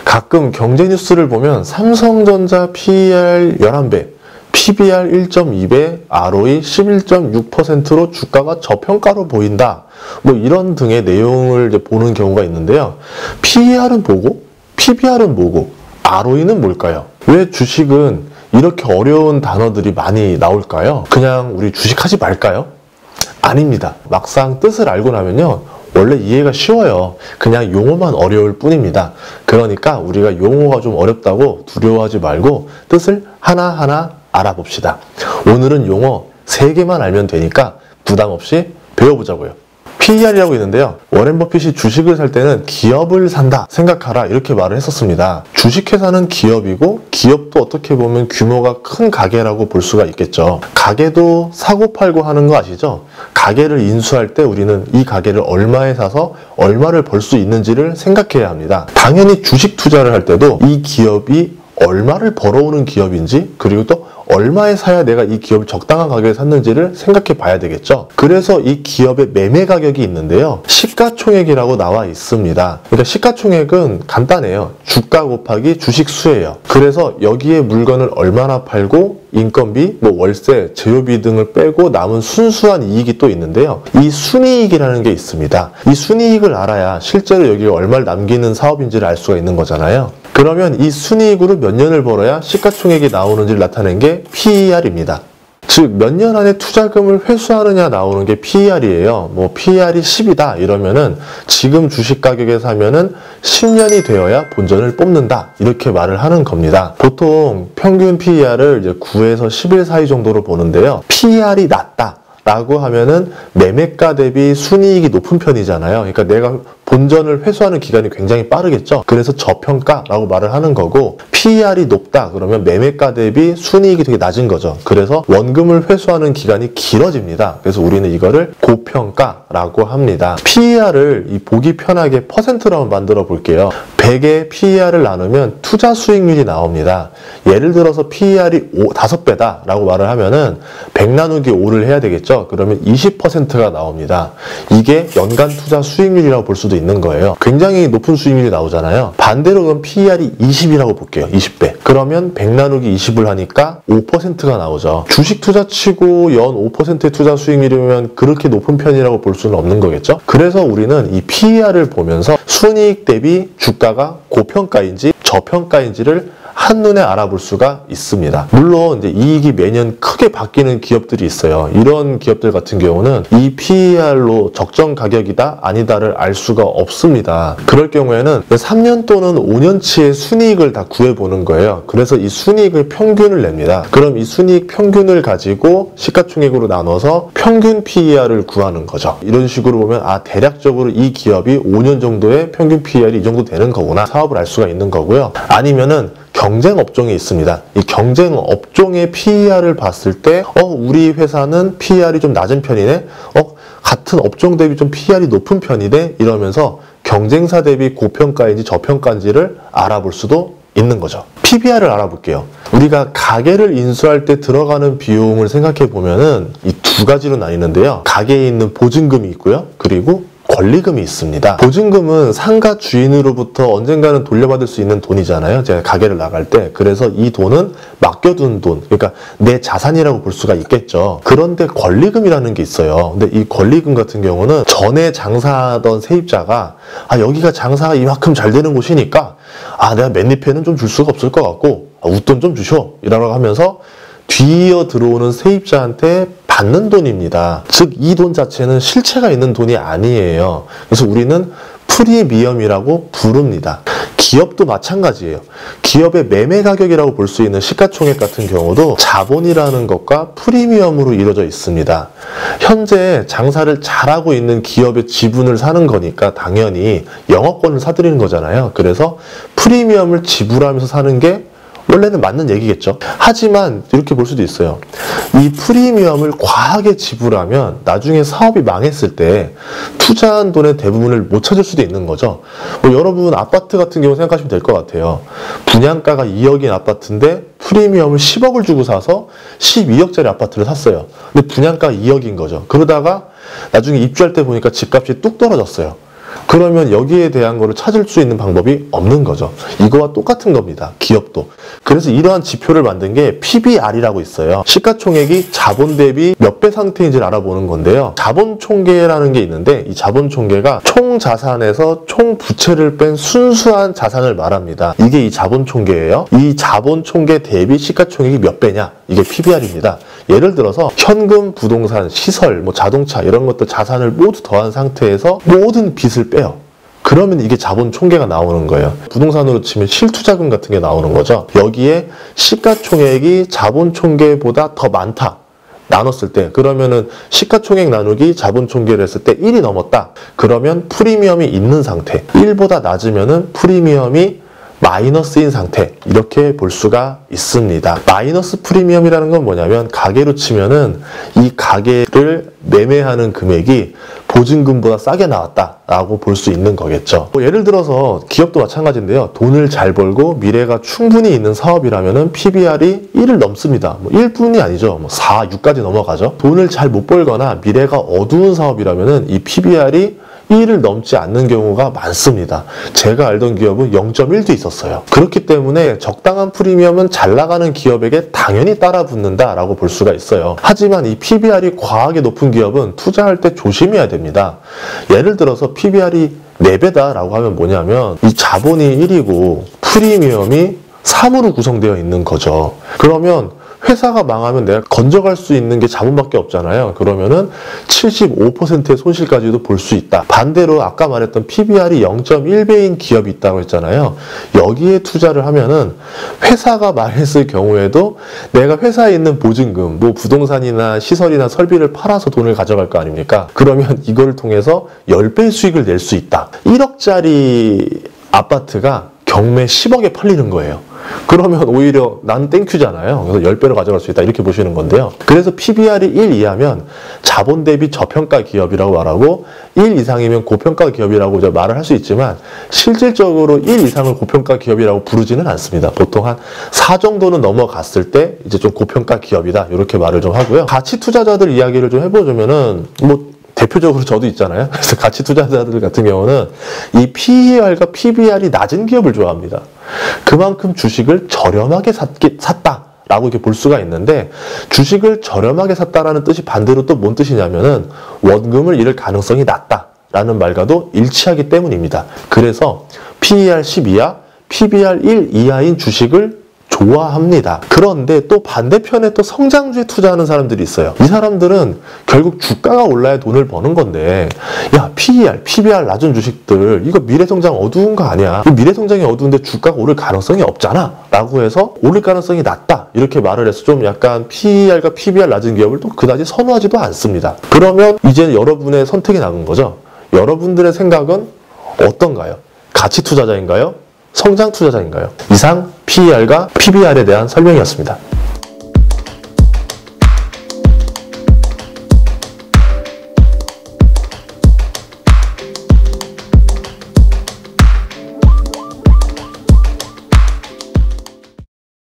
가끔 경제 뉴스를 보면 삼성전자 PER 11배, PBR 1.2배, ROE 11.6%로 주가가 저평가로 보인다. 뭐 이런 등의 내용을 이제 보는 경우가 있는데요. PER은 뭐고? PBR은 뭐고? ROE는 뭘까요? 왜 주식은 이렇게 어려운 단어들이 많이 나올까요? 그냥 우리 주식하지 말까요? 아닙니다. 막상 뜻을 알고 나면요. 원래 이해가 쉬워요. 그냥 용어만 어려울 뿐입니다. 그러니까 우리가 용어가 좀 어렵다고 두려워하지 말고 뜻을 하나하나 알아봅시다. 오늘은 용어 3개만 알면 되니까 부담 없이 배워보자고요. PER이라고 있는데요. 워렌 버핏이 주식을 살 때는 기업을 산다 생각하라 이렇게 말을 했었습니다. 주식회사는 기업이고 기업도 어떻게 보면 규모가 큰 가게라고 볼 수가 있겠죠. 가게도 사고 팔고 하는 거 아시죠? 가게를 인수할 때 우리는 이 가게를 얼마에 사서 얼마를 벌 수 있는지를 생각해야 합니다. 당연히 주식 투자를 할 때도 이 기업이 얼마를 벌어오는 기업인지 그리고 또 얼마에 사야 내가 이 기업을 적당한 가격에 샀는지를 생각해 봐야 되겠죠. 그래서 이 기업의 매매 가격이 있는데요. 시가총액이라고 나와 있습니다. 그러니까 시가총액은 간단해요. 주가 곱하기 주식 수예요. 그래서 여기에 물건을 얼마나 팔고 인건비, 월세, 재료비 등을 빼고 남은 순수한 이익이 또 있는데요. 이 순이익이라는 게 있습니다. 이 순이익을 알아야 실제로 여기에 얼마를 남기는 사업인지를 알 수가 있는 거잖아요. 그러면 이 순이익으로 몇 년을 벌어야 시가총액이 나오는지를 나타낸 게 PER입니다. 즉, 몇 년 안에 투자금을 회수하느냐 나오는 게 PER이에요. PER이 10이다 이러면은 지금 주식 가격에 사면은 10년이 되어야 본전을 뽑는다. 이렇게 말을 하는 겁니다. 보통 평균 PER을 이제 9에서 10일 사이 정도로 보는데요. PER이 낮다. 라고 하면은 매매가 대비 순이익이 높은 편이잖아요. 그러니까 내가 본전을 회수하는 기간이 굉장히 빠르겠죠. 그래서 저평가라고 말을 하는 거고 PER이 높다 그러면 매매가 대비 순이익이 되게 낮은 거죠. 그래서 원금을 회수하는 기간이 길어집니다. 그래서 우리는 이거를 고평가라고 합니다. PER을 보기 편하게 퍼센트로 한번 만들어 볼게요. 100에 PER을 나누면 투자 수익률이 나옵니다. 예를 들어서 PER이 5배다 라고 말을 하면은 100 나누기 5를 해야 되겠죠. 그러면 20%가 나옵니다. 이게 연간 투자 수익률이라고 볼 수도 있는 거예요. 굉장히 높은 수익률이 나오잖아요. 반대로 그럼 PER이 20이라고 볼게요. 20배. 그러면 100 나누기 20을 하니까 5%가 나오죠. 주식 투자 치고 연 5%의 투자 수익률이면 그렇게 높은 편이라고 볼 수는 없는 거겠죠. 그래서 우리는 이 PER을 보면서 순이익 대비 주가가 고평가인지 저평가인지를 한눈에 알아볼 수가 있습니다. 물론 이제 이익이 매년 크게 바뀌는 기업들이 있어요. 이런 기업들 같은 경우는 이 PER로 적정 가격이다 아니다를 알 수가 없습니다. 그럴 경우에는 3년 또는 5년치의 순이익을 다 구해보는 거예요. 그래서 이 순이익을 평균을 냅니다. 그럼 이 순이익 평균을 가지고 시가총액으로 나눠서 평균 PER을 구하는 거죠. 이런 식으로 보면 대략적으로 이 기업이 5년 정도의 평균 PER이 이 정도 되는 거구나 사업을 알 수가 있는 거고요. 아니면은 경쟁 업종이 있습니다. 이 경쟁 업종의 PER을 봤을 때 우리 회사는 PER이 좀 낮은 편이네. 같은 업종 대비 좀 PER이 높은 편이네. 이러면서 경쟁사 대비 고평가인지 저평가인지를 알아볼 수도 있는 거죠. PBR을 알아볼게요. 우리가 가게를 인수할 때 들어가는 비용을 생각해 보면은 이 두 가지로 나뉘는데요. 가게에 있는 보증금이 있고요. 그리고 권리금이 있습니다. 보증금은 상가 주인으로부터 언젠가는 돌려받을 수 있는 돈이잖아요. 제가 가게를 나갈 때. 그래서 이 돈은 맡겨둔 돈, 그러니까 내 자산이라고 볼 수가 있겠죠. 그런데 권리금이라는 게 있어요. 근데 이 권리금 같은 경우는 전에 장사하던 세입자가 여기가 장사가 이만큼 잘 되는 곳이니까 내가 맨입회는 좀 줄 수가 없을 것 같고 웃돈 좀 주셔 이라고 하면서 뒤이어 들어오는 세입자한테 받는 돈입니다. 즉 이 돈 자체는 실체가 있는 돈이 아니에요. 그래서 우리는 프리미엄이라고 부릅니다. 기업도 마찬가지예요. 기업의 매매 가격이라고 볼 수 있는 시가총액 같은 경우도 자본이라는 것과 프리미엄으로 이루어져 있습니다. 현재 장사를 잘하고 있는 기업의 지분을 사는 거니까 당연히 영업권을 사들이는 거잖아요. 그래서 프리미엄을 지불하면서 사는 게 원래는 맞는 얘기겠죠. 하지만 이렇게 볼 수도 있어요. 이 프리미엄을 과하게 지불하면 나중에 사업이 망했을 때 투자한 돈의 대부분을 못 찾을 수도 있는 거죠. 여러분 아파트 같은 경우 생각하시면 될 것 같아요. 분양가가 2억인 아파트인데 프리미엄을 10억을 주고 사서 12억짜리 아파트를 샀어요. 근데 분양가가 2억인 거죠. 그러다가 나중에 입주할 때 보니까 집값이 뚝 떨어졌어요. 그러면 여기에 대한 거를 찾을 수 있는 방법이 없는 거죠. 이거와 똑같은 겁니다. 기업도. 그래서 이러한 지표를 만든 게 PBR이라고 있어요. 시가총액이 자본 대비 몇 배 상태인지를 알아보는 건데요. 자본총계라는 게 있는데 이 자본총계가 총 자산에서 총 부채를 뺀 순수한 자산을 말합니다. 이게 이 자본총계예요. 이 자본총계 대비 시가총액이 몇 배냐? 이게 PBR입니다. 예를 들어서 현금, 부동산, 시설, 뭐 자동차 이런 것들 자산을 모두 더한 상태에서 모든 빚을 빼요. 그러면 이게 자본총계가 나오는 거예요. 부동산으로 치면 실투자금 같은 게 나오는 거죠. 여기에 시가총액이 자본총계보다 더 많다. 나눴을 때 그러면은 시가총액 나누기 자본총계를 했을 때 1이 넘었다. 그러면 프리미엄이 있는 상태. 1보다 낮으면은 프리미엄이 마이너스인 상태, 이렇게 볼 수가 있습니다. 마이너스 프리미엄이라는 건 뭐냐면 가계로 치면은 이 가계를 매매하는 금액이 보증금보다 싸게 나왔다라고 볼 수 있는 거겠죠. 예를 들어서 기업도 마찬가지인데요. 돈을 잘 벌고 미래가 충분히 있는 사업이라면은 PBR이 1을 넘습니다. 1뿐이 아니죠. 4, 6까지 넘어가죠. 돈을 잘 못 벌거나 미래가 어두운 사업이라면은 이 PBR이 1을 넘지 않는 경우가 많습니다. 제가 알던 기업은 0.1도 있었어요. 그렇기 때문에 적당한 프리미엄은 잘 나가는 기업에게 당연히 따라 붙는다라고 볼 수가 있어요. 하지만 이 PBR이 과하게 높은 기업은 투자할 때 조심해야 됩니다. 예를 들어서 PBR이 4배다라고 하면 뭐냐면 이 자본이 1이고 프리미엄이 3으로 구성되어 있는 거죠. 그러면 회사가 망하면 내가 건져갈 수 있는 게 자본밖에 없잖아요. 그러면은 75%의 손실까지도 볼 수 있다. 반대로 아까 말했던 PBR이 0.1배인 기업이 있다고 했잖아요. 여기에 투자를 하면은 회사가 망했을 경우에도 내가 회사에 있는 보증금, 뭐 부동산이나 시설이나 설비를 팔아서 돈을 가져갈 거 아닙니까? 그러면 이걸 통해서 10배의 수익을 낼 수 있다. 1억짜리 아파트가 경매 10억에 팔리는 거예요. 그러면 오히려 난 땡큐잖아요. 그래서 10배로 가져갈 수 있다. 이렇게 보시는 건데요. 그래서 PBR이 1 이하면 자본 대비 저평가 기업이라고 말하고 1 이상이면 고평가 기업이라고 말을 할 수 있지만 실질적으로 1 이상을 고평가 기업이라고 부르지는 않습니다. 보통 한 4 정도는 넘어갔을 때 이제 좀 고평가 기업이다. 이렇게 말을 좀 하고요. 가치 투자자들 이야기를 좀 해보자면은 대표적으로 저도 있잖아요. 그래서 가치 투자자들 같은 경우는 이 PER과 PBR이 낮은 기업을 좋아합니다. 그만큼 주식을 저렴하게 샀다라고 이렇게 볼 수가 있는데 주식을 저렴하게 샀다라는 뜻이 반대로 또 뭔 뜻이냐면은 원금을 잃을 가능성이 낮다라는 말과도 일치하기 때문입니다. 그래서 PER 10 이하, PBR 1 이하인 주식을 좋아합니다. 그런데 또 반대편에 또 성장주에 투자하는 사람들이 있어요. 이 사람들은 결국 주가가 올라야 돈을 버는 건데 야 PER, PBR 낮은 주식들 이거 미래성장 어두운 거 아니야. 미래성장이 어두운데 주가가 오를 가능성이 없잖아 라고 해서 오를 가능성이 낮다 이렇게 말을 해서 좀 약간 PER과 PBR 낮은 기업을 또 그다지 선호하지도 않습니다. 그러면 이제 여러분의 선택이 남은 거죠. 여러분들의 생각은 어떤가요? 가치 투자자인가요? 성장 투자자인가요? 이상 PER과 PBR에 대한 설명이었습니다.